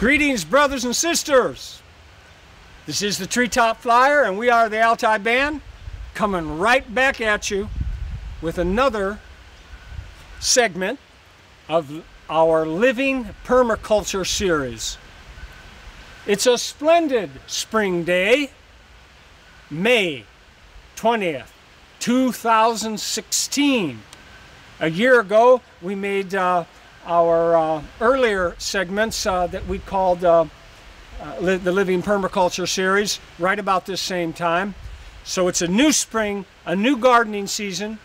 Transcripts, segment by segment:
Greetings, brothers and sisters. This is the MrTreetopflyer, and we are the Altai Band, coming right back at you with another segment of our Living Permaculture series. It's a splendid spring day, May 20th, 2016. A year ago, we made our earlier segments that we called the Living Permaculture series right about this same time. So it's a new spring, a new gardening season,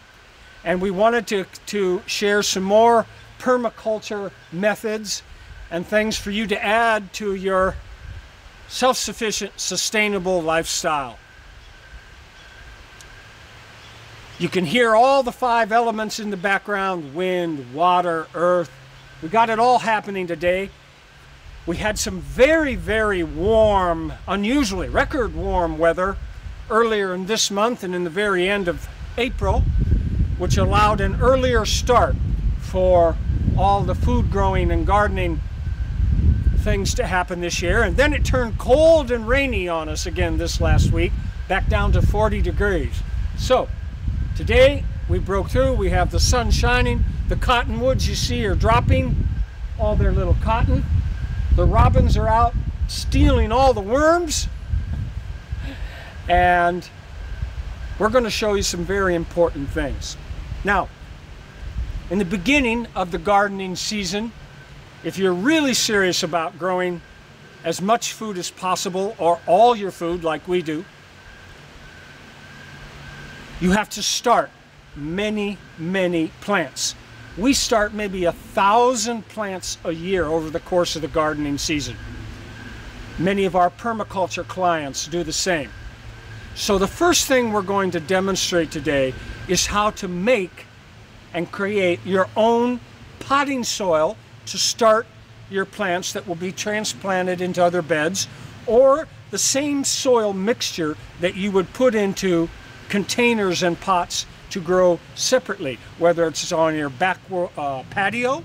and we wanted to share some more permaculture methods and things for you to add to your self-sufficient, sustainable lifestyle. You can hear all the 5 elements in the background: wind, water, earth. We got it all happening today. We had some very, very warm, unusually record warm weather earlier in this month and in the very end of April, which allowed an earlier start for all the food growing and gardening things to happen this year. And then it turned cold and rainy on us again this last week, back down to 40 degrees. So today we broke through. We have the sun shining. The cottonwoods you see are dropping all their little cotton. The robins are out stealing all the worms. And we're going to show you some very important things. Now, in the beginning of the gardening season, if you're really serious about growing as much food as possible, or all your food like we do, you have to start many, many plants. We start maybe 1,000 plants a year over the course of the gardening season. Many of our permaculture clients do the same. So the first thing we're going to demonstrate today is how to make and create your own potting soil to start your plants that will be transplanted into other beds, or the same soil mixture that you would put into containers and pots to grow separately, whether it's on your back patio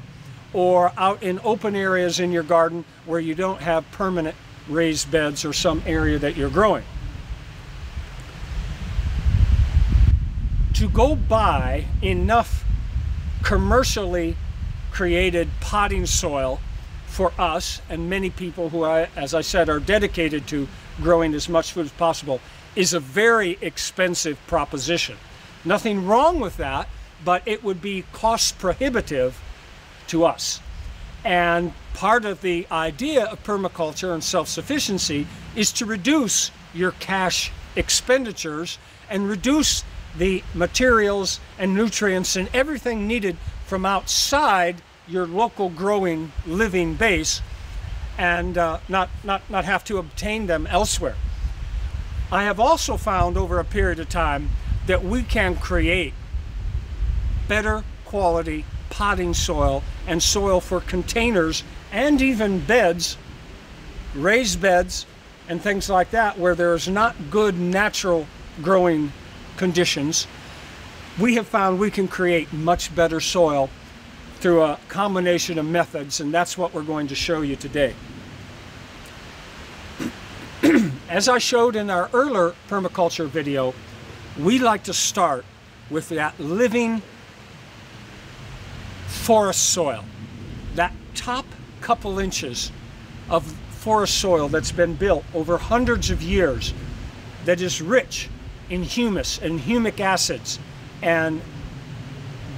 or out in open areas in your garden where you don't have permanent raised beds or some area that you're growing. To go buy enough commercially created potting soil for us and many people who, as I said, are dedicated to growing as much food as possible is a very expensive proposition. Nothing wrong with that, but it would be cost prohibitive to us. And part of the idea of permaculture and self-sufficiency is to reduce your cash expenditures and reduce the materials and nutrients and everything needed from outside your local growing living base, and not have to obtain them elsewhere. I have also found over a period of time that we can create better quality potting soil and soil for containers and even beds, raised beds and things like that, where there's not good natural growing conditions. We have found we can create much better soil through a combination of methods, and that's what we're going to show you today. As I showed in our earlier permaculture video, we like to start with that living forest soil, that top couple inches of forest soil that's been built over hundreds of years, that is rich in humus and humic acids and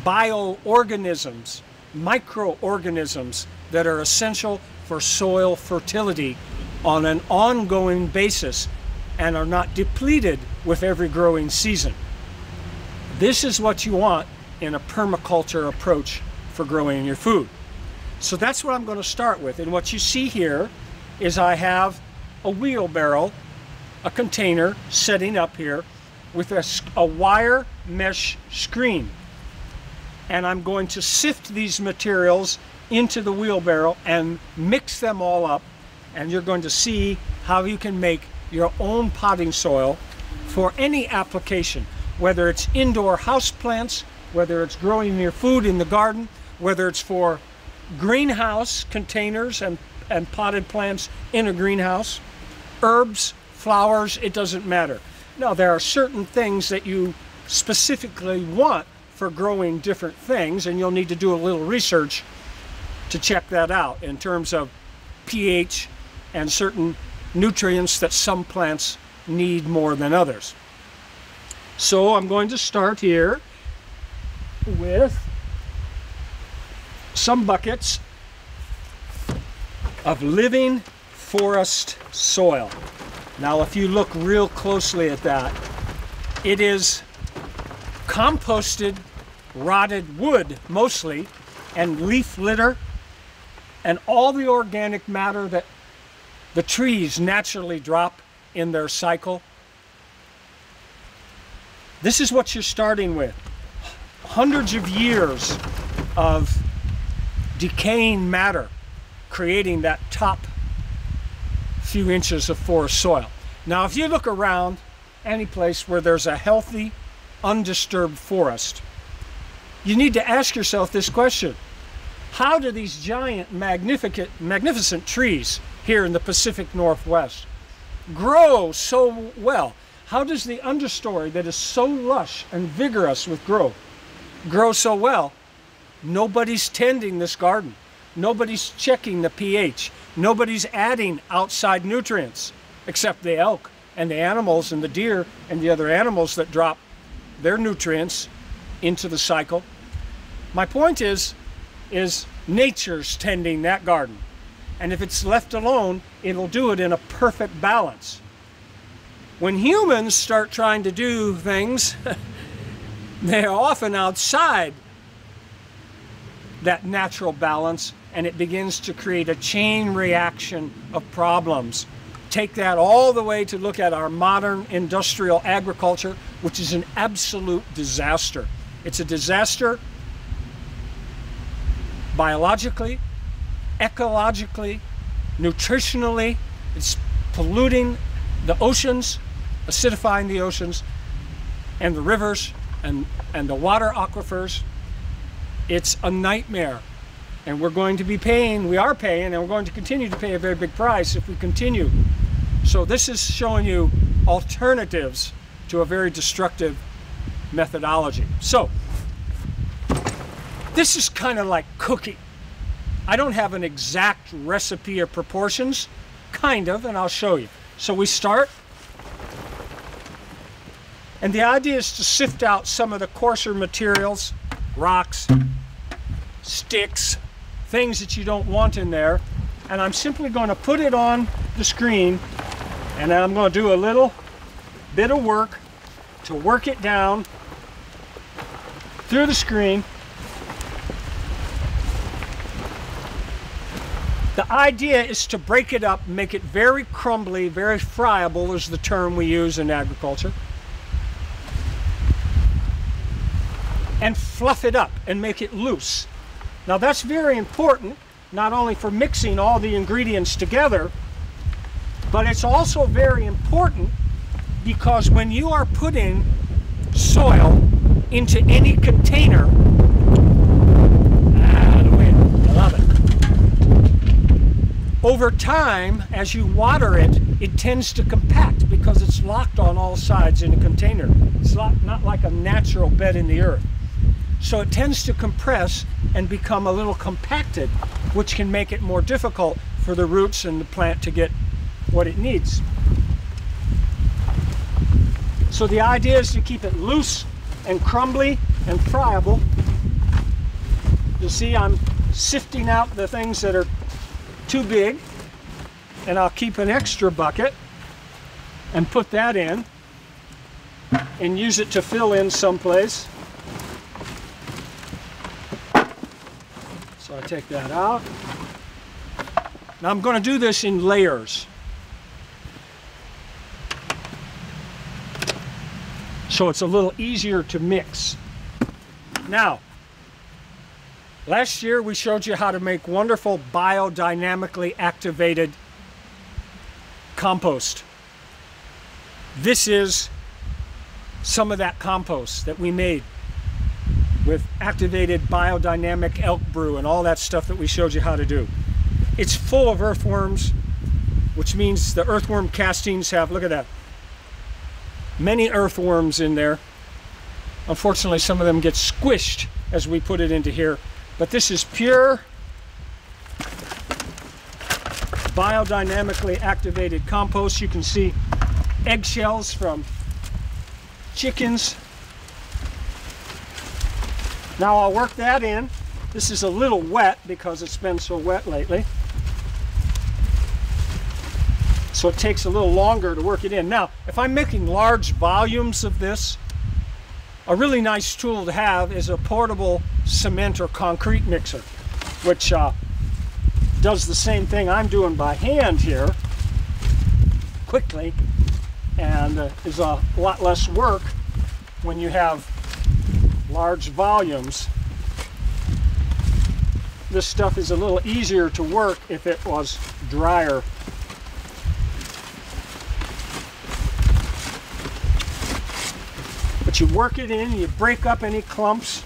bioorganisms, microorganisms that are essential for soil fertility on an ongoing basis and are not depleted with every growing season. This is what you want in a permaculture approach for growing your food. So that's what I'm going to start with. And what you see here is I have a wheelbarrow, a container setting up here with a wire mesh screen. And I'm going to sift these materials into the wheelbarrow and mix them all up. And you're going to see how you can make your own potting soil for any application, whether it's indoor house plants, whether it's growing your food in the garden, whether it's for greenhouse containers and potted plants in a greenhouse, herbs, flowers, it doesn't matter. Now, there are certain things that you specifically want for growing different things, and you'll need to do a little research to check that out in terms of pH and certain nutrients that some plants need more than others. So I'm going to start here with some buckets of living forest soil. Now, if you look real closely at that, it is composted rotted wood mostly, and leaf litter, and all the organic matter that the trees naturally drop in their cycle. This is what you're starting with. Hundreds of years of decaying matter creating that top few inches of forest soil. Now, if you look around any place where there's a healthy, undisturbed forest, you need to ask yourself this question: how do these giant, magnificent trees here in the Pacific Northwest grow so well? How does the understory that is so lush and vigorous with growth grow so well? Nobody's tending this garden. Nobody's checking the pH. Nobody's adding outside nutrients, except the elk and the animals and the deer and the other animals that drop their nutrients into the cycle. My point is nature's tending that garden. And if it's left alone, it'll do it in a perfect balance. When humans start trying to do things, they're often outside that natural balance, and it begins to create a chain reaction of problems. Take that all the way to look at our modern industrial agriculture, which is an absolute disaster. It's a disaster biologically, ecologically, nutritionally. It's polluting the oceans, acidifying the oceans and the rivers and the water aquifers. It's a nightmare, and we're going to be paying, we are paying, and we're going to continue to pay a very big price if we continue. So this is showing you alternatives to a very destructive methodology. So this is kind of like cooking. I don't have an exact recipe or proportions, kind of, and I'll show you. So we start, and the idea is to sift out some of the coarser materials, rocks, sticks, things that you don't want in there, and I'm simply going to put it on the screen, and I'm going to do a little bit of work to work it down through the screen. The idea is to break it up, make it very crumbly, very friable is the term we use in agriculture, and fluff it up and make it loose. Now that's very important, not only for mixing all the ingredients together, but it's also very important because when you are putting soil into any container, the wind, I love it. Over time, as you water it, it tends to compact because it's locked on all sides in a container. It's not like a natural bed in the earth. So it tends to compress and become a little compacted, which can make it more difficult for the roots and the plant to get what it needs. So the idea is to keep it loose and crumbly and friable. You see I'm sifting out the things that are too big, and I'll keep an extra bucket and put that in and use it to fill in someplace. So I take that out. Now I'm going to do this in layers, so it's a little easier to mix. Now, last year we showed you how to make wonderful biodynamically activated compost. This is some of that compost that we made. with activated biodynamic elk brew and all that stuff that we showed you how to do. It's full of earthworms, which means the earthworm castings have, look at that, many earthworms in there. Unfortunately, some of them get squished as we put it into here, but this is pure biodynamically activated compost. You can see eggshells from chickens. Now I'll work that in. This is a little wet because it's been so wet lately, so it takes a little longer to work it in. Now, if I'm making large volumes of this, a really nice tool to have is a portable cement or concrete mixer, which does the same thing I'm doing by hand here quickly, and is a lot less work when you have large volumes. This stuff is a little easier to work if it was drier. But you work it in, you break up any clumps.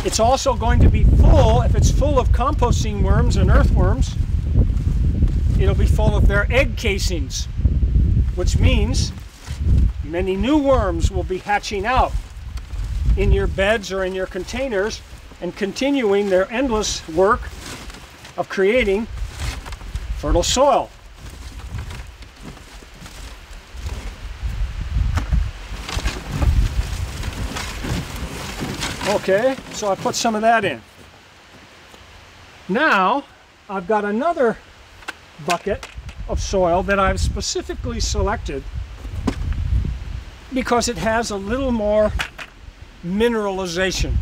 It's also going to be full, if it's full of composting worms and earthworms, it'll be full of their egg casings, which means many new worms will be hatching out in your beds or in your containers and continuing their endless work of creating fertile soil. Okay, so I put some of that in. Now I've got another bucket of soil that I've specifically selected because it has a little more mineralization,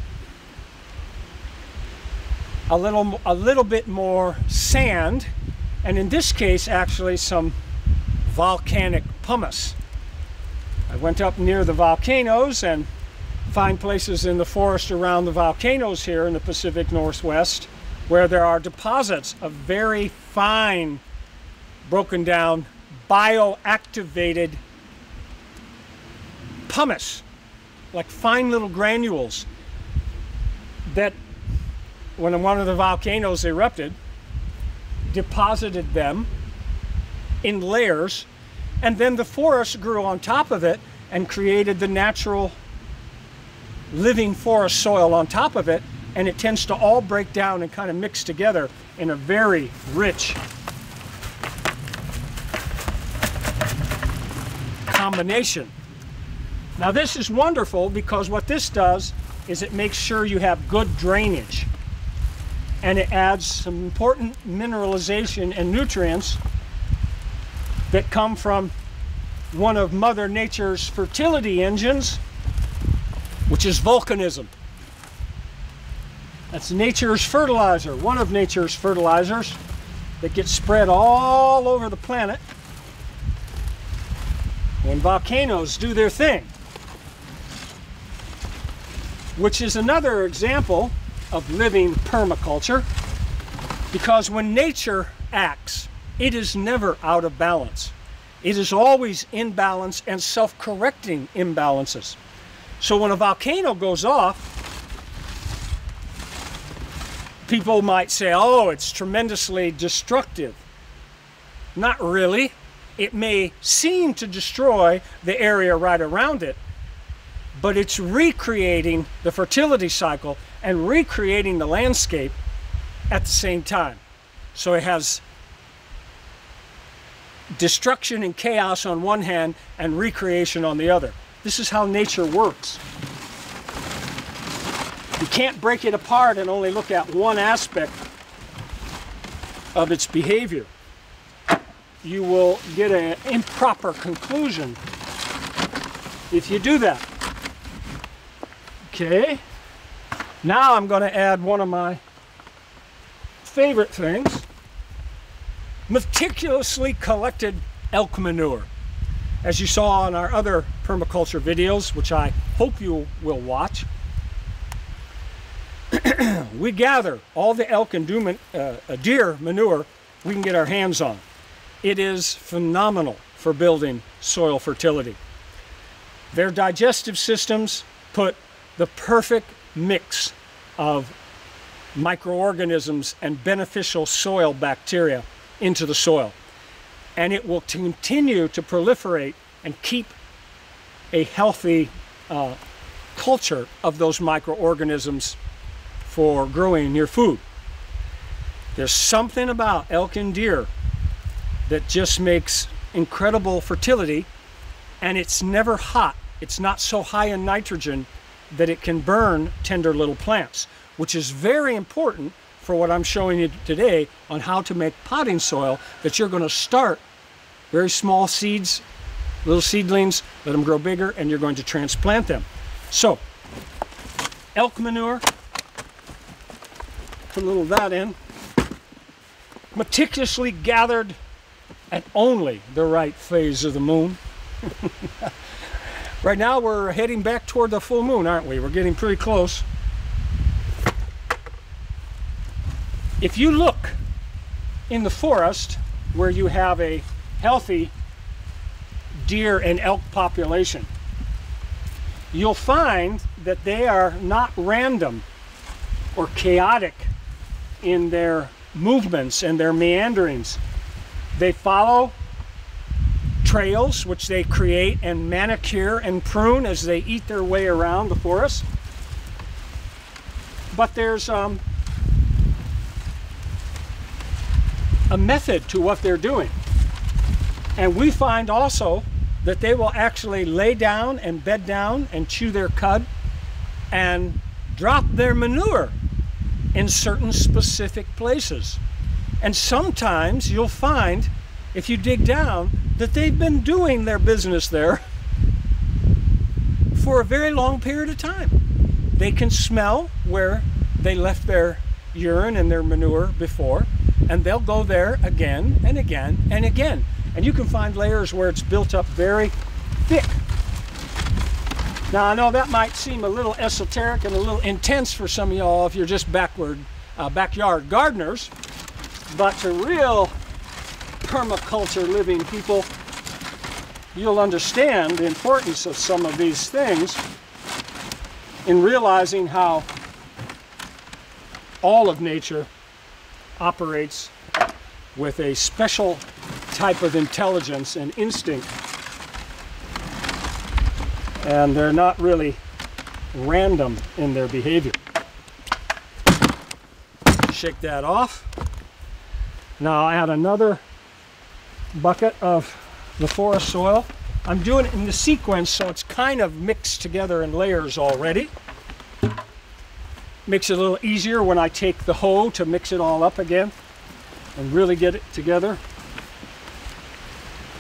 a little bit more sand, and in this case actually some volcanic pumice. I went up near the volcanoes and find places in the forest around the volcanoes here in the Pacific Northwest where there are deposits of very fine, broken down, bioactivated pumice, like fine little granules that, when one of the volcanoes erupted, deposited them in layers, and then the forest grew on top of it and created the natural living forest soil on top of it, and it tends to all break down and kind of mix together in a very rich combination. Now this is wonderful because what this does is it makes sure you have good drainage, and it adds some important mineralization and nutrients that come from one of Mother Nature's fertility engines, which is volcanism. That's nature's fertilizer, one of nature's fertilizers that gets spread all over the planet when volcanoes do their thing. Which is another example of living permaculture, because when nature acts, it is never out of balance. It is always in balance and self-correcting imbalances. So when a volcano goes off, people might say, oh, it's tremendously destructive. Not really. It may seem to destroy the area right around it, but it's recreating the fertility cycle and recreating the landscape at the same time. So it has destruction and chaos on one hand and recreation on the other. This is how nature works. You can't break it apart and only look at one aspect of its behavior. You will get an improper conclusion if you do that. Okay, now I'm going to add one of my favorite things, meticulously collected elk manure. As you saw on our other permaculture videos, which I hope you will watch, we gather all the elk and deer manure we can get our hands on. It is phenomenal for building soil fertility. Their digestive systems put the perfect mix of microorganisms and beneficial soil bacteria into the soil. And it will continue to proliferate and keep a healthy culture of those microorganisms for growing your food. There's something about elk and deer that just makes incredible fertility, and it's never hot. It's not so high in nitrogen that it can burn tender little plants, which is very important for what I'm showing you today on how to make potting soil that you're going to start very small seeds, little seedlings, let them grow bigger, and you're going to transplant them. So, elk manure, put a little of that in, meticulously gathered at only the right phase of the moon. Right now we're heading back toward the full moon, aren't we? We're getting pretty close. If you look in the forest where you have a healthy deer and elk population, you'll find that they are not random or chaotic in their movements and their meanderings. They follow trails which they create and manicure and prune as they eat their way around the forest. But there's a method to what they're doing. And we find also that they will actually lay down and bed down and chew their cud and drop their manure in certain specific places. And sometimes you'll find, if you dig down, that they've been doing their business there for a very long period of time. They can smell where they left their urine and their manure before, and they'll go there again and again and again. And you can find layers where it's built up very thick. Now, I know that might seem a little esoteric and a little intense for some of y'all if you're just backyard gardeners, but to real permaculture living people, you'll understand the importance of some of these things in realizing how all of nature operates with a special type of intelligence and instinct, and they're not really random in their behavior. Shake that off. Now I add another bucket of the forest soil. I'm doing it in the sequence so it's kind of mixed together in layers already. Makes it a little easier when I take the hoe to mix it all up again and really get it together.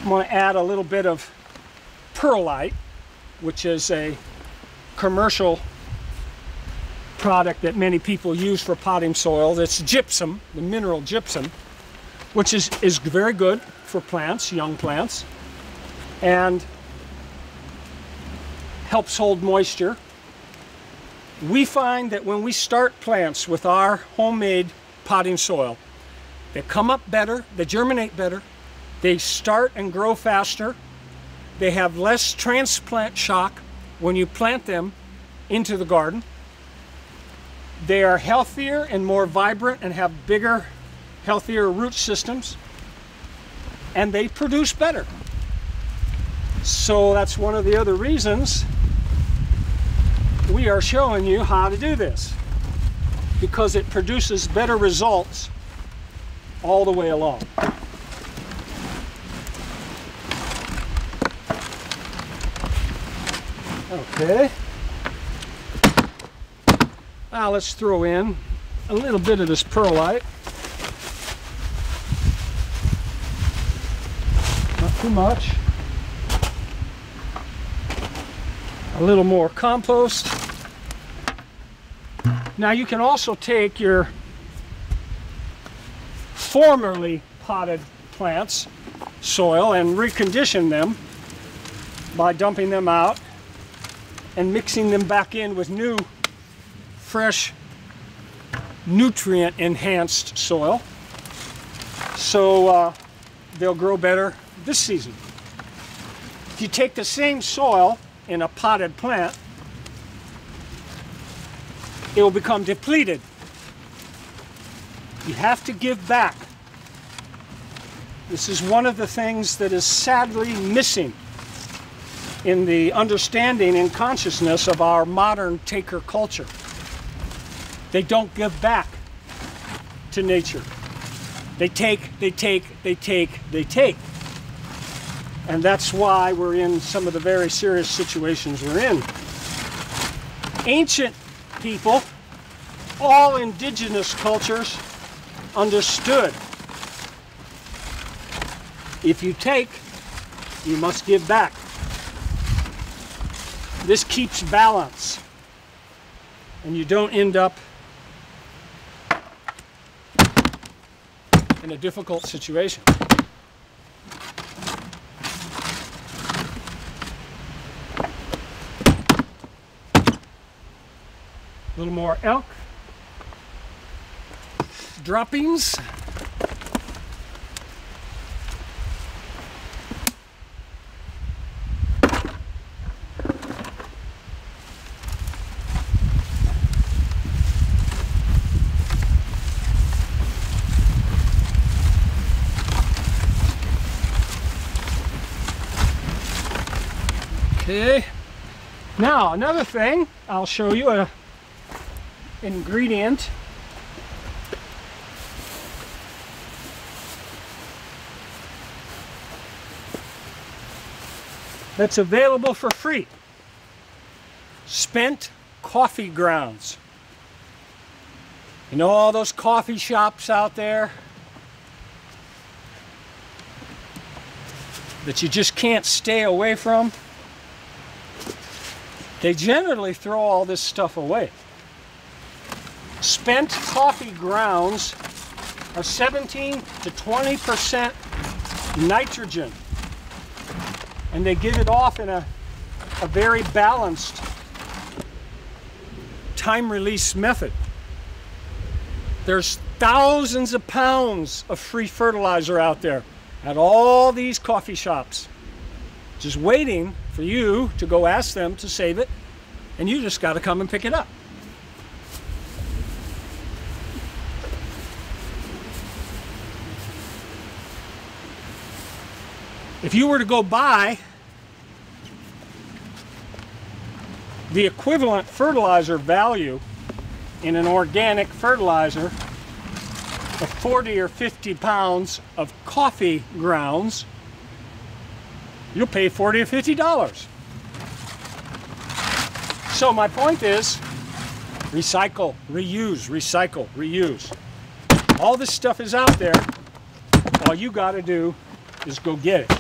I'm going to add a little bit of perlite, which is a commercial product that many people use for potting soil. That's gypsum, the mineral gypsum, which is very good for plants, young plants, and helps hold moisture. We find that when we start plants with our homemade potting soil, they come up better, they germinate better, they start and grow faster, they have less transplant shock when you plant them into the garden. They are healthier and more vibrant and have bigger, healthier root systems, and they produce better. So that's one of the other reasons we are showing you how to do this, because it produces better results all the way along. Okay. Now let's throw in a little bit of this perlite. Not too much. A little more compost. Now you can also take your formerly potted plants, soil, and recondition them by dumping them out and mixing them back in with new, fresh, nutrient-enhanced soil, so they'll grow better this season. If you take the same soil in a potted plant it will become depleted. You have to give back. This is one of the things that is sadly missing in the understanding and consciousness of our modern taker culture. They don't give back to nature. They take, they take, they take, they take. And that's why we're in some of the very serious situations we're in. Ancient people, all indigenous cultures, understood. If you take, you must give back. This keeps balance, and you don't end up in a difficult situation. A little more elk droppings. Okay, now another thing, I'll show you an ingredient that's available for free. Spent coffee grounds. You know all those coffee shops out there that you just can't stay away from? They generally throw all this stuff away. Spent coffee grounds are 17 to 20% nitrogen. And they give it off in a very balanced time release method. There's thousands of pounds of free fertilizer out there at all these coffee shops, just waiting for you to go ask them to save it, and you just got to come and pick it up. If you were to go buy the equivalent fertilizer value in an organic fertilizer of 40 or 50 pounds of coffee grounds, you'll pay $40 or $50. So my point is, recycle, reuse, recycle, reuse. All this stuff is out there. All you got to do is go get it.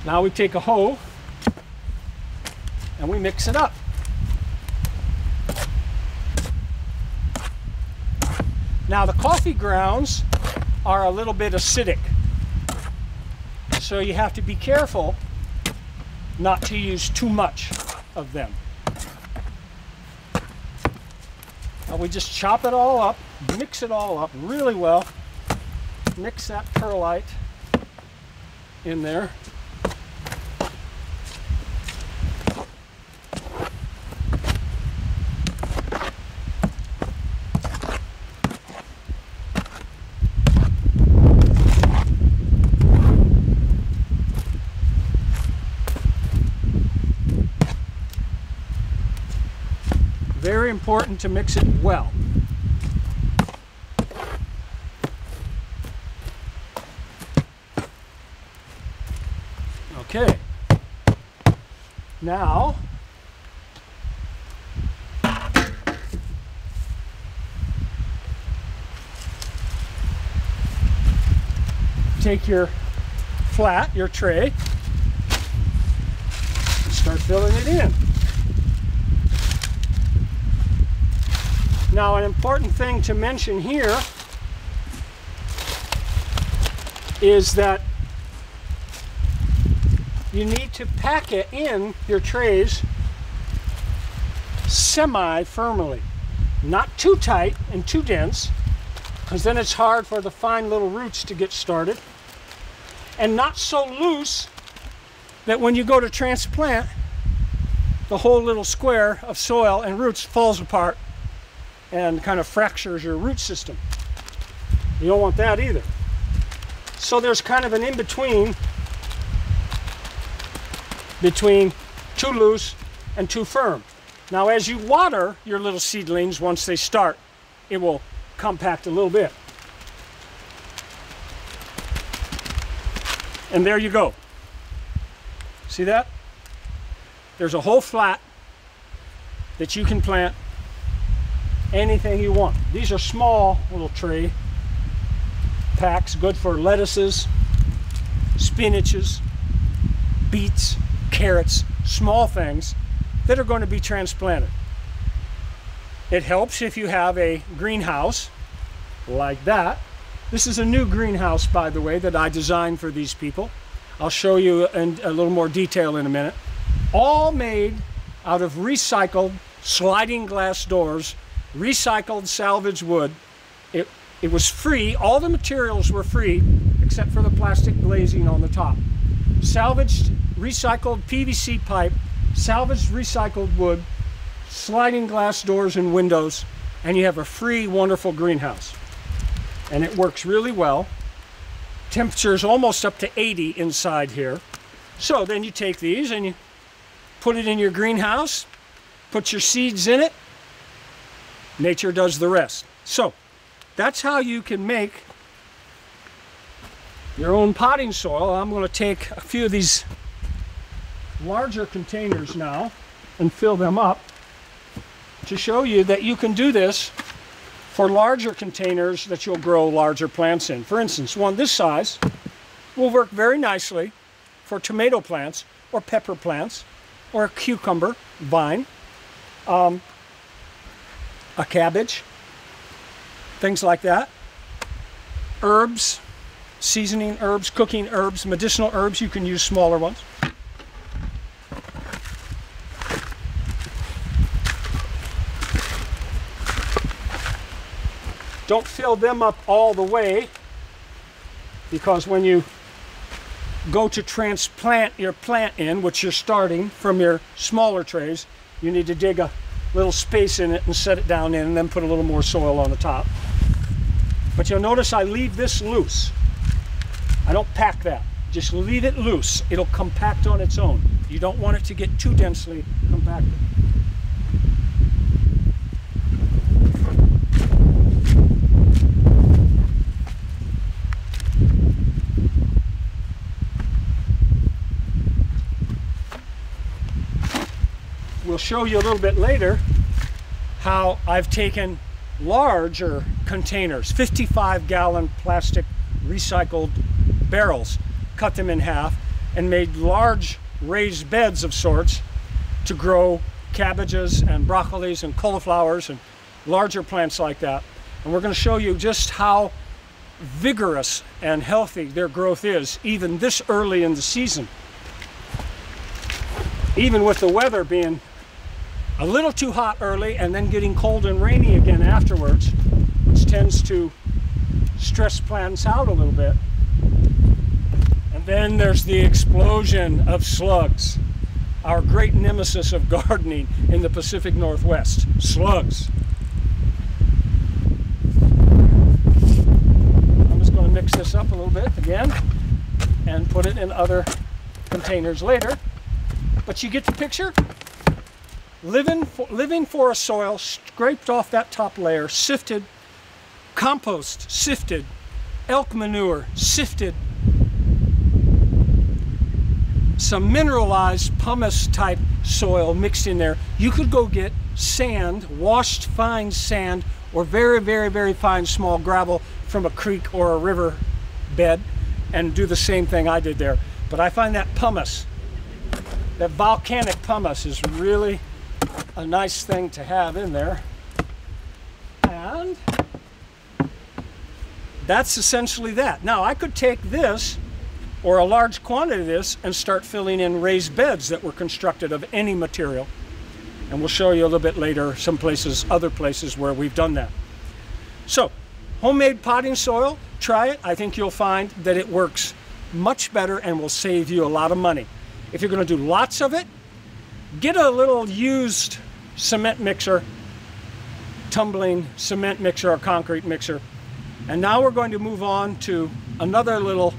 Now we take a hoe and we mix it up. Now the coffee grounds are a little bit acidic, so you have to be careful not to use too much of them. Now we just chop it all up, mix it all up really well, mix that perlite in there. Very important to mix it well. Okay. Now, take your flat, your tray, and start filling it in. Now, an important thing to mention here is that you need to pack it in your trays semi-firmly. Not too tight and too dense, because then it's hard for the fine little roots to get started. And not so loose that when you go to transplant, the whole little square of soil and roots falls apart and kind of fractures your root system. You don't want that either. So there's kind of an in-between between too loose and too firm. Now as you water your little seedlings, once they start, it will compact a little bit. And there you go. See that? There's a whole flat that you can plant anything you want. These are small little tray packs, good for lettuces, spinaches, beets, carrots, small things that are going to be transplanted. It helps if you have a greenhouse like that. This is a new greenhouse, by the way, that I designed for these people. I'll show you in a little more detail in a minute. All made out of recycled sliding glass doors, recycled salvage wood. It was free. All the materials were free except for the plastic glazing on the top. Salvaged recycled PVC pipe, salvaged recycled wood, sliding glass doors and windows, and you have a free, wonderful greenhouse. And it works really well. Temperature is almost up to 80 inside here. So then you take these and you put it in your greenhouse, put your seeds in it. Nature does the rest. So that's how you can make your own potting soil. I'm going to take a few of these larger containers now and fill them up to show you that you can do this for larger containers that you'll grow larger plants in. For instance, one this size will work very nicely for tomato plants or pepper plants or a cucumber vine, a cabbage, things like that. Herbs, seasoning herbs, cooking herbs, medicinal herbs, you can use smaller ones. Don't fill them up all the way, because when you go to transplant your plant in, which you're starting from your smaller trays, you need to dig a little space in it and set it down in, and then put a little more soil on the top. But you'll notice I leave this loose. I don't pack that. Just leave it loose. It'll compact on its own. You don't want it to get too densely compacted. We'll show you a little bit later how I've taken larger containers, 55-gallon plastic recycled barrels, cut them in half, and made large raised beds of sorts to grow cabbages and broccolis and cauliflowers and larger plants like that. And we're going to show you just how vigorous and healthy their growth is, even this early in the season. Even with the weather being a little too hot early and then getting cold and rainy again afterwards, which tends to stress plants out a little bit. And then there's the explosion of slugs, our great nemesis of gardening in the Pacific Northwest, slugs. I'm just going to mix this up a little bit again and put it in other containers later. But you get the picture? Living for a soil, scraped off that top layer, sifted, compost, sifted, elk manure, sifted, some mineralized pumice type soil mixed in there. You could go get sand, washed fine sand, or very, very, very fine small gravel from a creek or a river bed and do the same thing I did there. But I find that pumice, that volcanic pumice, is really a nice thing to have in there. And that's essentially that. Now I could take this or a large quantity of this and start filling in raised beds that were constructed of any material. And we'll show you a little bit later some places, other places where we've done that. So, homemade potting soil, try it. I think you'll find that it works much better and will save you a lot of money. If you're going to do lots of it, get a little used cement mixer, tumbling cement mixer or concrete mixer. And now we're going to move on to another little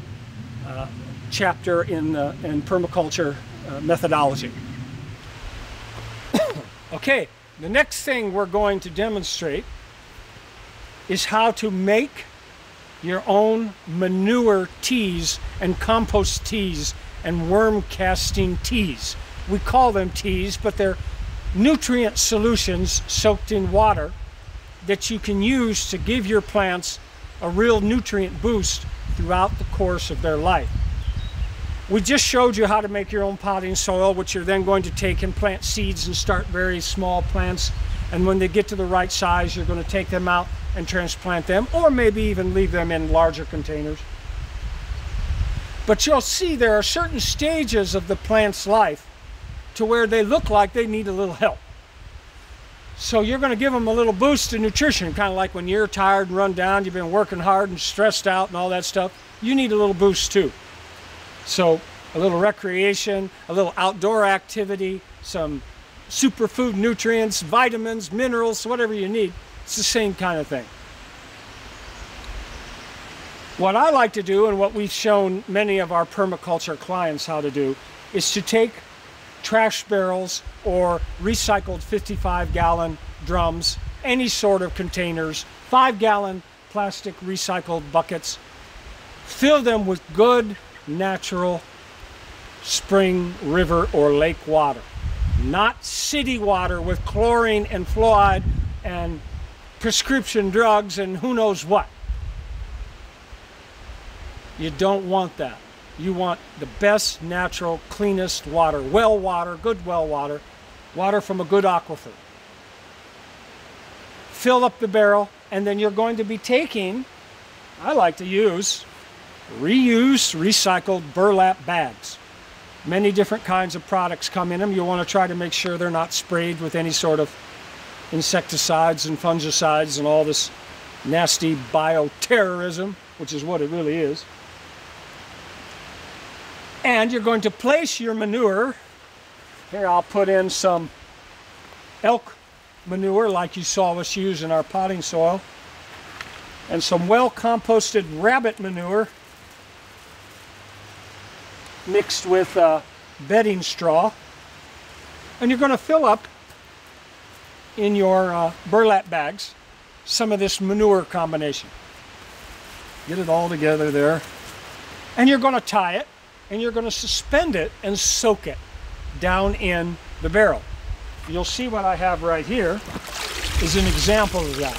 chapter in permaculture methodology. Okay, the next thing we're going to demonstrate is how to make your own manure teas and compost teas and worm casting teas. We call them teas, but they're nutrient solutions soaked in water that you can use to give your plants a real nutrient boost throughout the course of their life. We just showed you how to make your own potting soil, which you're then going to take and plant seeds and start very small plants. And when they get to the right size, you're going to take them out and transplant them, or maybe even leave them in larger containers. But you'll see there are certain stages of the plant's life to where they look like they need a little help. So you're going to give them a little boost in nutrition, kind of like when you're tired and run down, you've been working hard and stressed out and all that stuff. You need a little boost too. So a little recreation, a little outdoor activity, some superfood nutrients, vitamins, minerals, whatever you need. It's the same kind of thing. What I like to do, and what we've shown many of our permaculture clients how to do, is to take trash barrels or recycled 55-gallon drums, any sort of containers, 5-gallon plastic recycled buckets, fill them with good natural spring, river, or lake water. Not city water with chlorine and fluoride and prescription drugs and who knows what. You don't want that. You want the best, natural, cleanest water. Well water, good well water, water from a good aquifer. Fill up the barrel, and then you're going to be taking, I like to use, reused, recycled burlap bags. Many different kinds of products come in them. You want to try to make sure they're not sprayed with any sort of insecticides and fungicides and all this nasty bioterrorism, which is what it really is. And you're going to place your manure. Here, I'll put in some elk manure like you saw us use in our potting soil, and some well-composted rabbit manure mixed with bedding straw. And you're going to fill up in your burlap bags some of this manure combination. Get it all together there. And you're going to tie it, and you're going to suspend it and soak it down in the barrel. You'll see what I have right here is an example of that.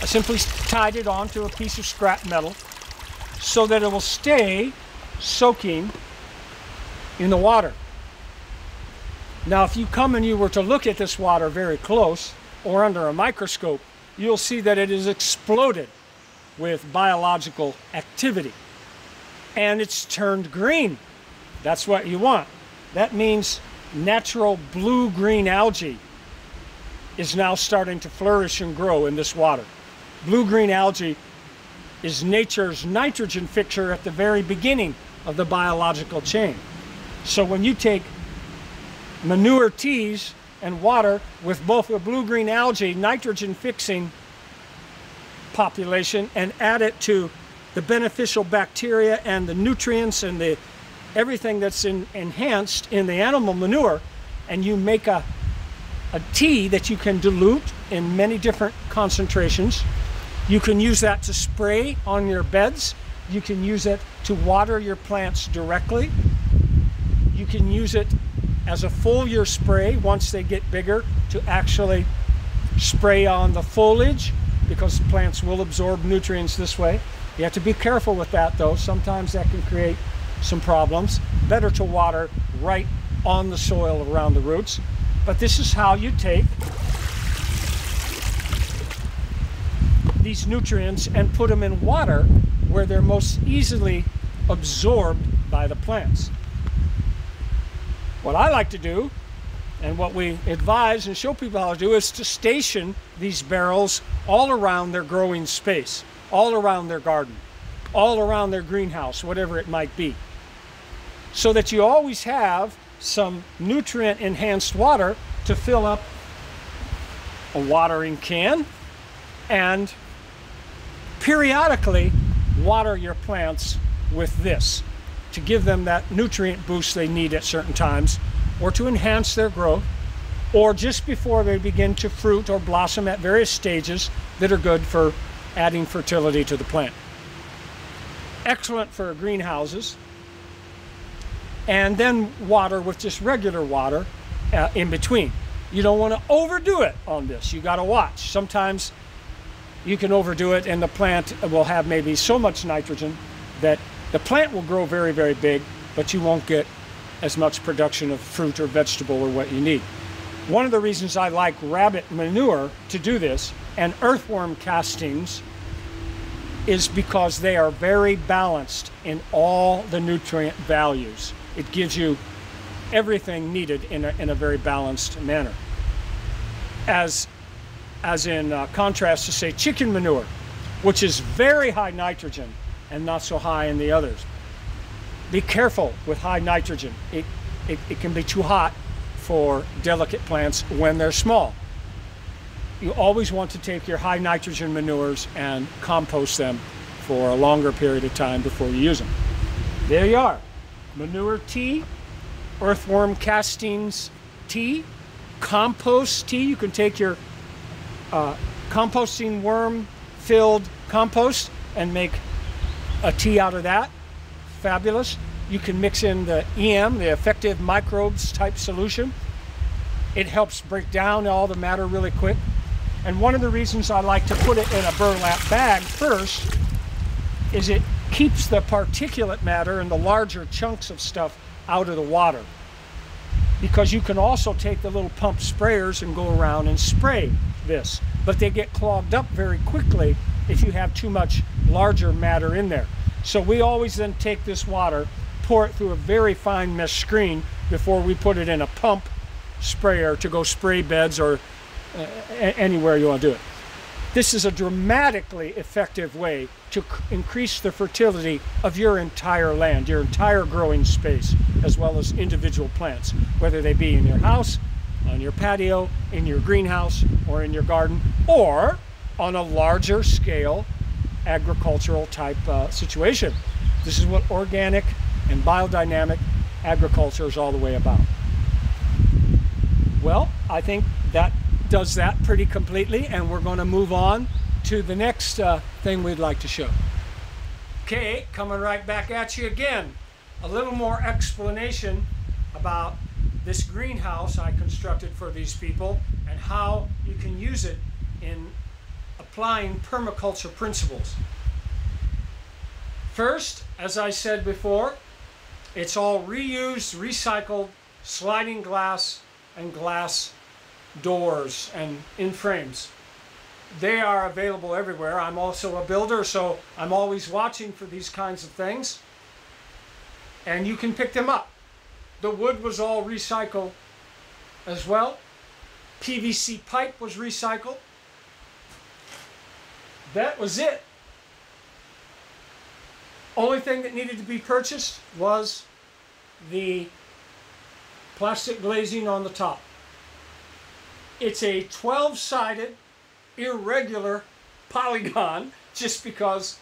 I simply tied it onto a piece of scrap metal so that it will stay soaking in the water. Now, if you come and you were to look at this water very close or under a microscope, you'll see that it is exploded with biological activity. And it's turned green. That's what you want. That means natural blue-green algae is now starting to flourish and grow in this water. Blue-green algae is nature's nitrogen fixture at the very beginning of the biological chain. So when you take manure teas and water with both a blue-green algae nitrogen fixing population and add it to the beneficial bacteria and the nutrients and the everything that's enhanced in the animal manure, and you make a tea that you can dilute in many different concentrations. You can use that to spray on your beds. You can use it to water your plants directly. You can use it as a foliar spray once they get bigger to actually spray on the foliage, because the plants will absorb nutrients this way. You have to be careful with that though. Sometimes that can create some problems. Better to water right on the soil around the roots. But this is how you take these nutrients and put them in water where they're most easily absorbed by the plants. What I like to do, and what we advise and show people how to do, is to station these barrels all around their growing space, all around their garden, all around their greenhouse, whatever it might be, so that you always have some nutrient enhanced water to fill up a watering can and periodically water your plants with this to give them that nutrient boost they need at certain times, or to enhance their growth, or just before they begin to fruit or blossom at various stages that are good for adding fertility to the plant. Excellent for greenhouses. And then water with just regular water in between. You don't want to overdo it on this. You got to watch. Sometimes you can overdo it and the plant will have maybe so much nitrogen that the plant will grow very, very big, but you won't get as much production of fruit or vegetable or what you need. One of the reasons I like rabbit manure to do this and earthworm castings is because they are very balanced in all the nutrient values. It gives you everything needed in a very balanced manner. As in contrast to, say, chicken manure, which is very high nitrogen and not so high in the others. Be careful with high nitrogen. It can be too hot for delicate plants when they're small. You always want to take your high nitrogen manures and compost them for a longer period of time before you use them. There you are. Manure tea, earthworm castings tea, compost tea. You can take your composting worm filled compost and make a tea out of that. Fabulous. You can mix in the EM, the effective microbes type solution. It helps break down all the matter really quick. And one of the reasons I like to put it in a burlap bag first is it keeps the particulate matter and the larger chunks of stuff out of the water. Because you can also take the little pump sprayers and go around and spray this. But they get clogged up very quickly if you have too much larger matter in there. So we always then take this water, pour it through a very fine mesh screen before we put it in a pump sprayer to go spray beds or anywhere you want to do it. This is a dramatically effective way to increase the fertility of your entire land, your entire growing space, as well as individual plants, whether they be in your house, on your patio, in your greenhouse, or in your garden, or on a larger scale agricultural type situation. This is what organic and biodynamic agriculture is all the way about. Well, I think that does that pretty completely, and we're going to move on to the next thing we'd like to show. Okay, coming right back at you again. A little more explanation about this greenhouse I constructed for these people and how you can use it in applying permaculture principles. First, as I said before, it's all reused, recycled, sliding glass and glass doors and in frames. They are available everywhere. I'm also a builder, so I'm always watching for these kinds of things. And you can pick them up. The wood was all recycled as well. PVC pipe was recycled. That was it. Only thing that needed to be purchased was the plastic glazing on the top. It's a 12-sided irregular polygon just because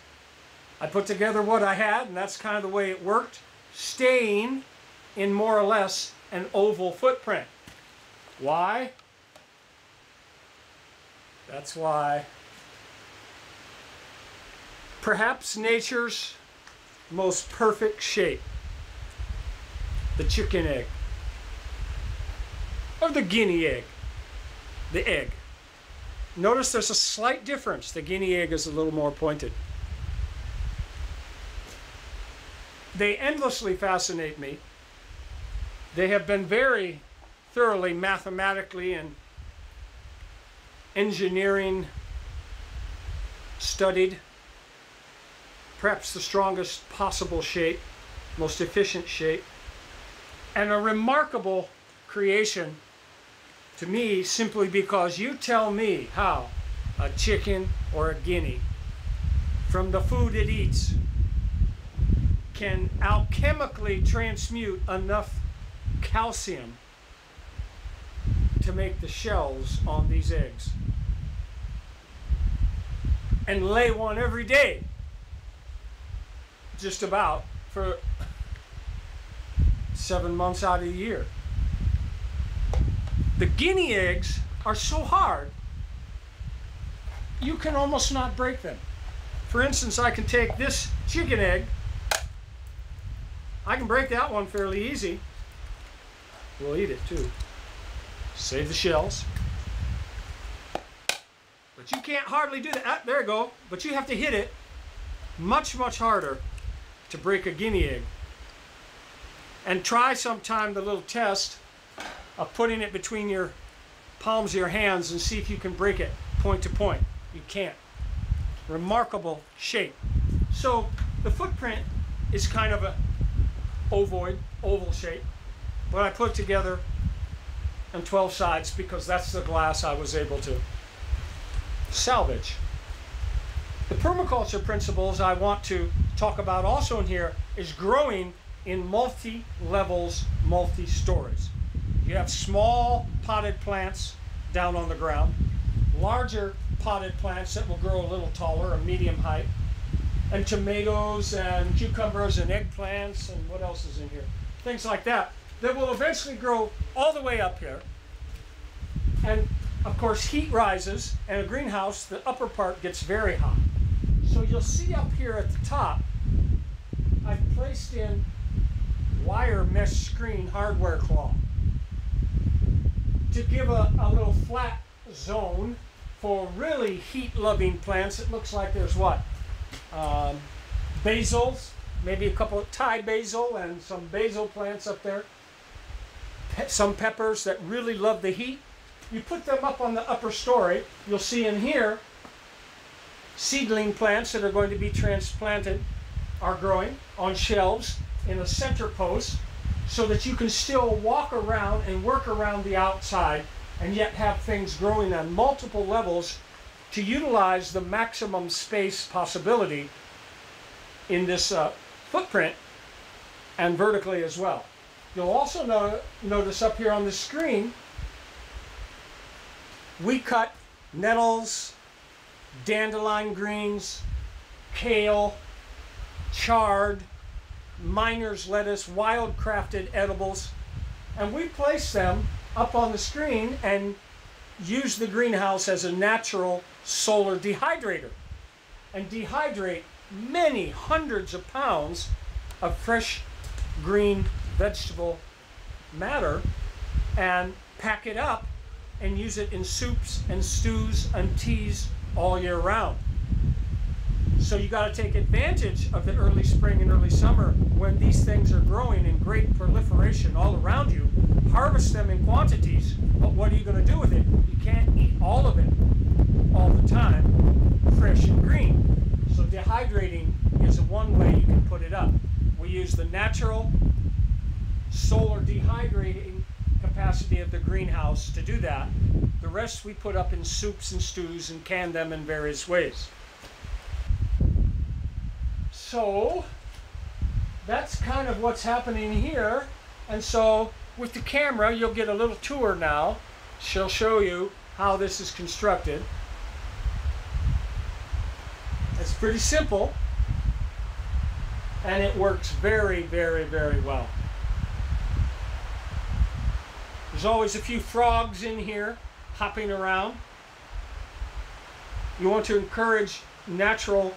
I put together what I had, and that's kind of the way it worked, staying in more or less an oval footprint. Why? That's why. Perhaps nature's most perfect shape. The chicken egg. Or the guinea egg. The egg. Notice there's a slight difference. The guinea egg is a little more pointed. They endlessly fascinate me. They have been very thoroughly mathematically and engineering studied. Perhaps the strongest possible shape, most efficient shape, and a remarkable creation to me simply because you tell me how a chicken or a guinea, from the food it eats, can alchemically transmute enough calcium to make the shells on these eggs. And lay one every day, just about, for 7 months out of the year. The guinea eggs are so hard, you can almost not break them. For instance, I can take this chicken egg, I can break that one fairly easy. We'll eat it too. Save the shells. But you can't hardly do that. Ah, there you go. But you have to hit it much, much harder to break a guinea egg. And try sometime the little test of putting it between your palms of your hands and see if you can break it point to point. You can't. Remarkable shape. So the footprint is kind of a oval shape, but I put together on 12 sides because that's the glass I was able to salvage. The permaculture principles I want to talk about also in here is growing in multi-levels, multi-stories. You have small potted plants down on the ground, larger potted plants that will grow a little taller, a medium height, and tomatoes and cucumbers and eggplants and what else is in here? Things like that will eventually grow all the way up here. And of course, heat rises, and a greenhouse, the upper part gets very hot. So you'll see up here at the top, I've placed in wire mesh screen hardware cloth to give a little flat zone for really heat-loving plants. It looks like there's what? Basils, maybe a couple of Thai basil and some basil plants up there. Some peppers that really love the heat. You put them up on the upper story. You'll see in here seedling plants that are going to be transplanted are growing on shelves in a center post so that you can still walk around and work around the outside and yet have things growing on multiple levels to utilize the maximum space possibility in this footprint and vertically as well. You'll also notice up here on the screen we cut nettles, dandelion greens, kale, chard, miner's lettuce, wild-crafted edibles, and we place them up on the screen and use the greenhouse as a natural solar dehydrator and dehydrate many hundreds of pounds of fresh green vegetable matter and pack it up and use it in soups and stews and teas all year round. So you got to take advantage of the early spring and early summer when these things are growing in great proliferation all around you. Harvest them in quantities, but what are you going to do with it? You can't eat all of it all the time, fresh and green. So dehydrating is one way you can put it up. We use the natural solar dehydrating capacity of the greenhouse to do that. The rest we put up in soups and stews and can them in various ways. So that's kind of what's happening here. And so with the camera, you'll get a little tour now. She'll show you how this is constructed. It's pretty simple, and it works very, very, very well. There's always a few frogs in here hopping around. You want to encourage natural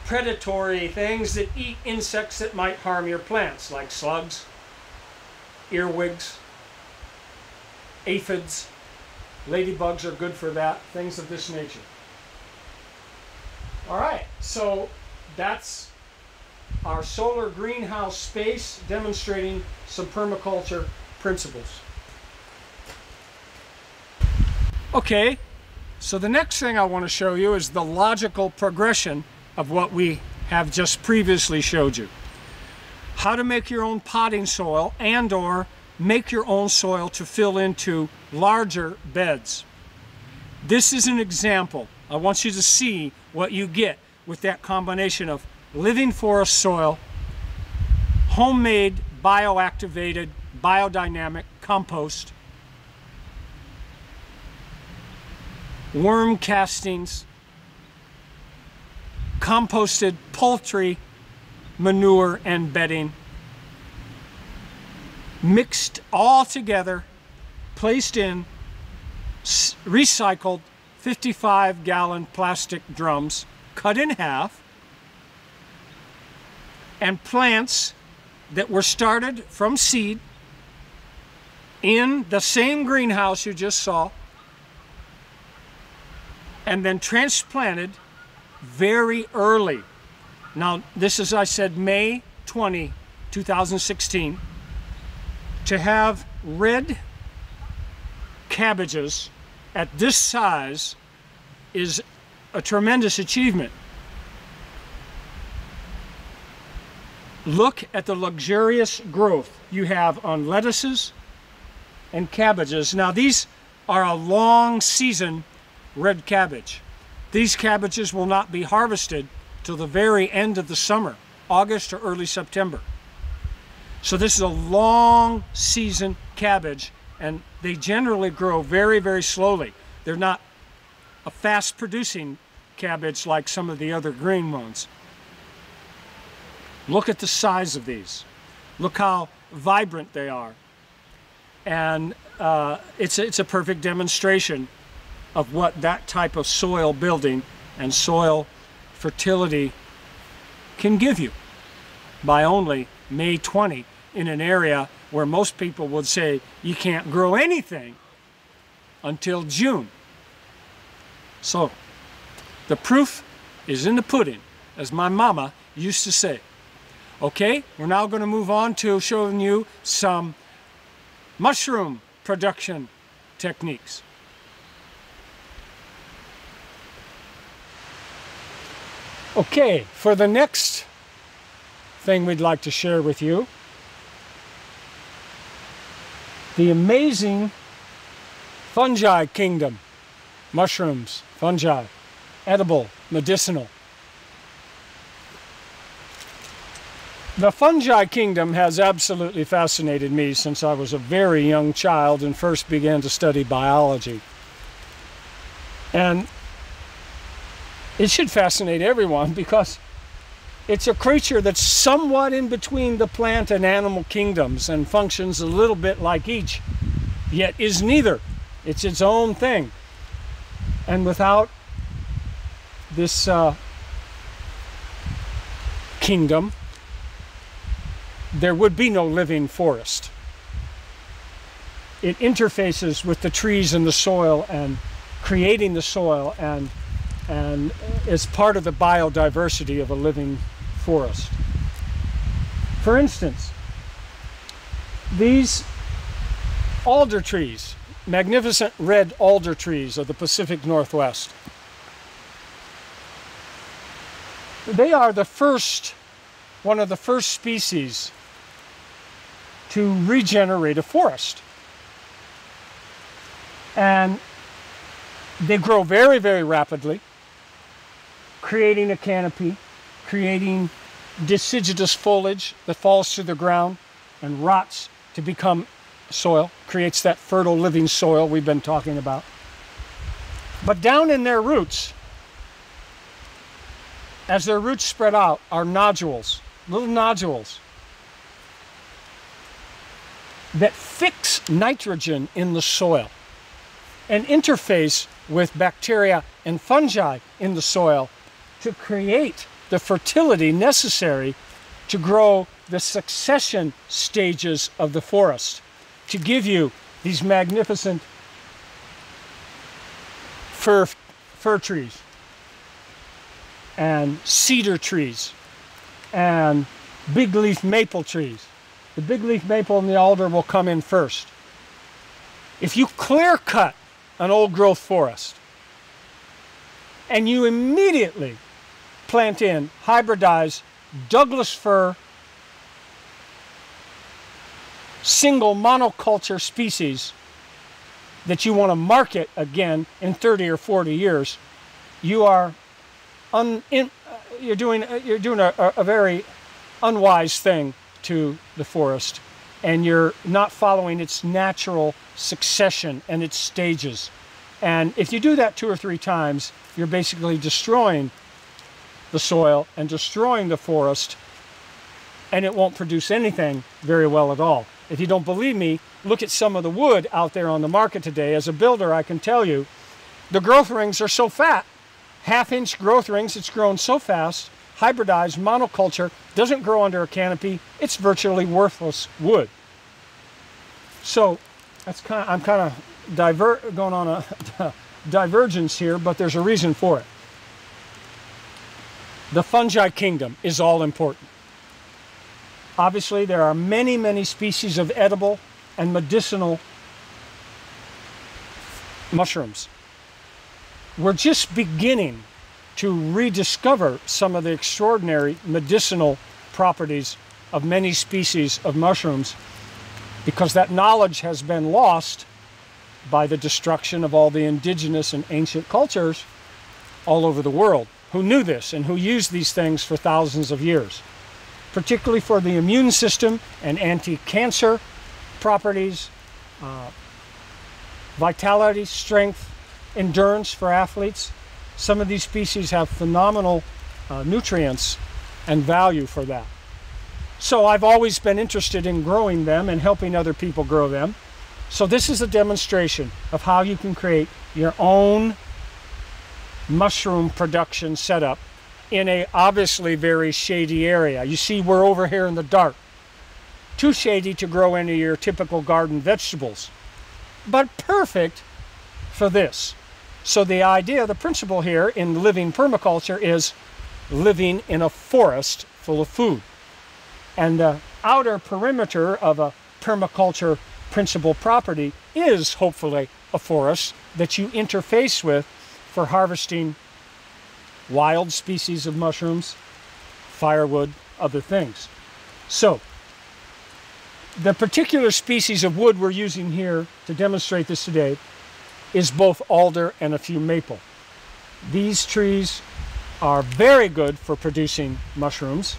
predatory things that eat insects that might harm your plants, like slugs, earwigs, aphids. Ladybugs are good for that, things of this nature. All right, so that's our solar greenhouse space demonstrating some permaculture principles. Okay, so the next thing I want to show you is the logical progression of what we have just previously showed you. How to make your own potting soil and or make your own soil to fill into larger beds. This is an example. I want you to see what you get with that combination of living forest soil, homemade bioactivated biodynamic compost, worm castings, composted poultry manure and bedding, mixed all together, placed in recycled 55-gallon plastic drums, cut in half, and plants that were started from seed in the same greenhouse you just saw, and then transplanted very early. Now, this is, I said, May 20, 2016. To have red cabbages at this size is a tremendous achievement. Look at the luxurious growth you have on lettuces and cabbages. Now, these are a long season red cabbage. These cabbages will not be harvested till the very end of the summer, August or early September. So this is a long season cabbage, and they generally grow very, very slowly. They're not a fast producing cabbage like some of the other green ones. Look at the size of these. Look how vibrant they are. And it's a perfect demonstration of what that type of soil building and soil fertility can give you by only May 20 in an area where most people would say you can't grow anything until June. So the proof is in the pudding, as my mama used to say. Okay, we're now going to move on to showing you some mushroom production techniques. Okay, for the next thing we'd like to share with you, the amazing fungi kingdom. Mushrooms, fungi, edible, medicinal. The fungi kingdom has absolutely fascinated me since I was a very young child and first began to study biology. And it should fascinate everyone because it's a creature that's somewhat in between the plant and animal kingdoms and functions a little bit like each, yet is neither. It's its own thing. And without this kingdom, there would be no living forest. It interfaces with the trees and the soil and creating the soil and is part of the biodiversity of a living forest. For instance, these alder trees, magnificent red alder trees of the Pacific Northwest, they are the first, one of the first species to regenerate a forest. And they grow very, very rapidly, creating a canopy, creating deciduous foliage that falls to the ground and rots to become soil, creates that fertile living soil we've been talking about. But down in their roots, as their roots spread out, are nodules, little nodules that fix nitrogen in the soil and interface with bacteria and fungi in the soil to create the fertility necessary to grow the succession stages of the forest, to give you these magnificent fir trees and cedar trees and big leaf maple trees. The big leaf maple and the alder will come in first. If you clear cut an old growth forest and you immediately plant in hybridized Douglas fir single monoculture species that you want to market again in 30 or 40 years, you're doing a very unwise thing to the forest and you're not following its natural succession and its stages. And if you do that 2 or 3 times, you're basically destroying the soil and destroying the forest, and it won't produce anything very well at all. If you don't believe me, look at some of the wood out there on the market today. As a builder, I can tell you, the growth rings are so fat. 1/2-inch growth rings, it's grown so fast, hybridized, monoculture, doesn't grow under a canopy, it's virtually worthless wood. So that's I'm kind of going on a divergence here, but there's a reason for it. The fungi kingdom is all important. Obviously, there are many, many species of edible and medicinal mushrooms. We're just beginning to rediscover some of the extraordinary medicinal properties of many species of mushrooms, because that knowledge has been lost by the destruction of all the indigenous and ancient cultures all over the world who knew this and who used these things for thousands of years, particularly for the immune system and anti-cancer properties, vitality, strength, endurance for athletes. Some of these species have phenomenal nutrients and value for that. So I've always been interested in growing them and helping other people grow them. So this is a demonstration of how you can create your own mushroom production setup in a obviously very shady area. You see, we're over here in the dark. Too shady to grow any of your typical garden vegetables, but perfect for this. So the idea, the principle here in living permaculture is living in a forest full of food. And the outer perimeter of a permaculture principal property is hopefully a forest that you interface with for harvesting wild species of mushrooms, firewood, other things. So the particular species of wood we're using here to demonstrate this today is both alder and a few maple. These trees are very good for producing mushrooms,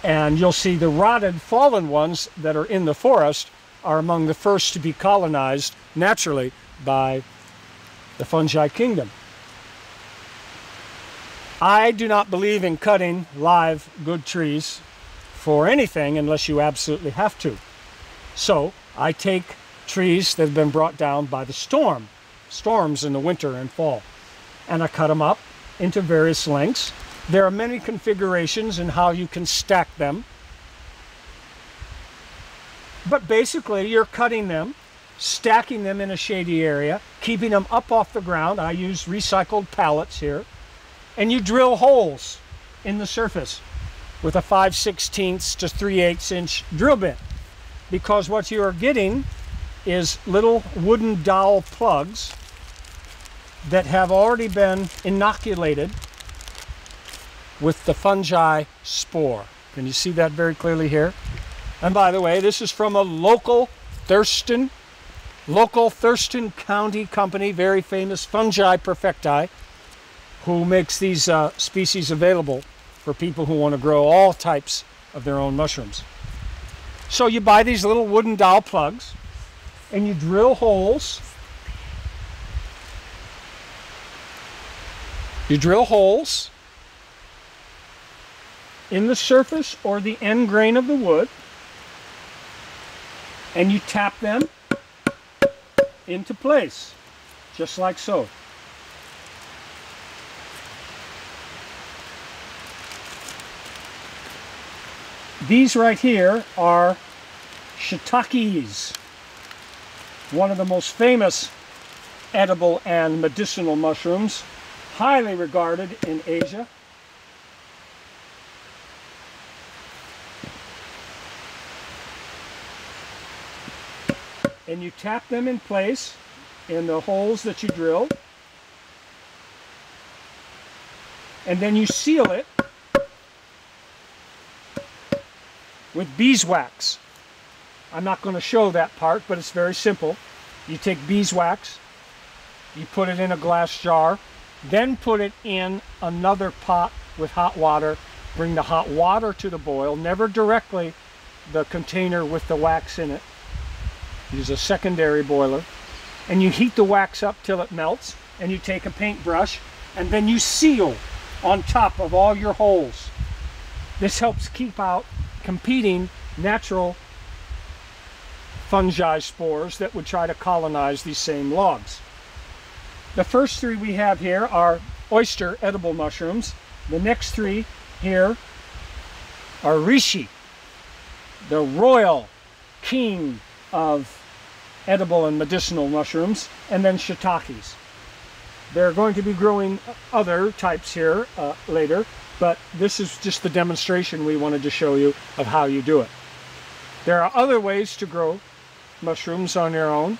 and you'll see the rotted, fallen ones that are in the forest are among the first to be colonized naturally by the fungi kingdom. I do not believe in cutting live good trees for anything unless you absolutely have to. So I take trees that have been brought down by the storms in the winter and fall, and I cut them up into various lengths. There are many configurations in how you can stack them, but basically you're cutting them, stacking them in a shady area, keeping them up off the ground. I use recycled pallets here, and you drill holes in the surface with a 5/16 to 3/8 inch drill bit, because what you are getting is little wooden dowel plugs that have already been inoculated with the fungi spore. Can you see that very clearly here? And by the way, this is from a local Thurston County company, very famous, Fungi Perfecti, who makes these species available for people who want to grow all types of their own mushrooms. So you buy these little wooden dowel plugs and you drill holes. You drill holes in the surface or the end grain of the wood, and you tap them into place, just like so. These right here are shiitakes, one of the most famous edible and medicinal mushrooms, highly regarded in Asia. And you tap them in place in the holes that you drill, and then you seal it with beeswax. I'm not going to show that part, but it's very simple. You take beeswax, you put it in a glass jar, then put it in another pot with hot water. Bring the hot water to the boil, never directly the container with the wax in it. Use a secondary boiler. And you heat the wax up till it melts, and you take a paintbrush, and then you seal on top of all your holes. This helps keep out competing natural fungi spores that would try to colonize these same logs. The first three we have here are oyster edible mushrooms. The next three here are reishi, the royal king of edible and medicinal mushrooms, and then shiitakes. They're going to be growing other types here later, but this is just the demonstration we wanted to show you of how you do it. There are other ways to grow mushrooms on their own,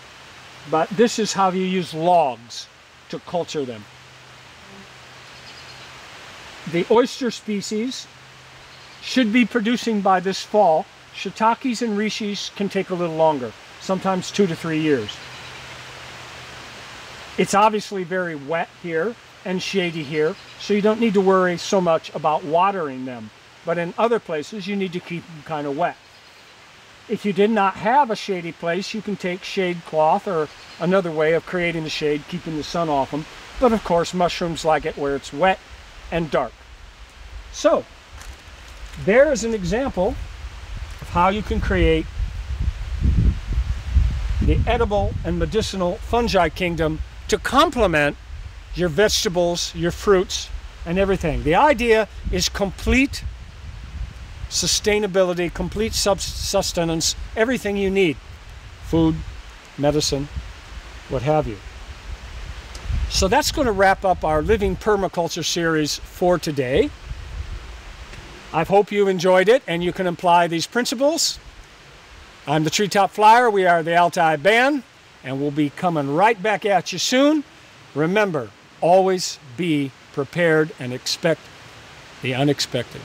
but this is how you use logs to culture them. The oyster species should be producing by this fall. Shiitakes and rishis can take a little longer, sometimes 2 to 3 years. It's obviously very wet here and shady here, so you don't need to worry so much about watering them. But in other places, you need to keep them kind of wet. If you did not have a shady place, you can take shade cloth or another way of creating the shade, keeping the sun off them. But of course, mushrooms like it where it's wet and dark. So, there is an example of how you can create the edible and medicinal fungi kingdom to complement your vegetables, your fruits, and everything. The idea is complete sustainability, complete sustenance, everything you need. Food, medicine, what have you. So that's going to wrap up our Living Permaculture series for today. I hope you enjoyed it and you can apply these principles. I'm the Treetop Flyer. We are the Altai Band, and we'll be coming right back at you soon. Remember, always be prepared and expect the unexpected.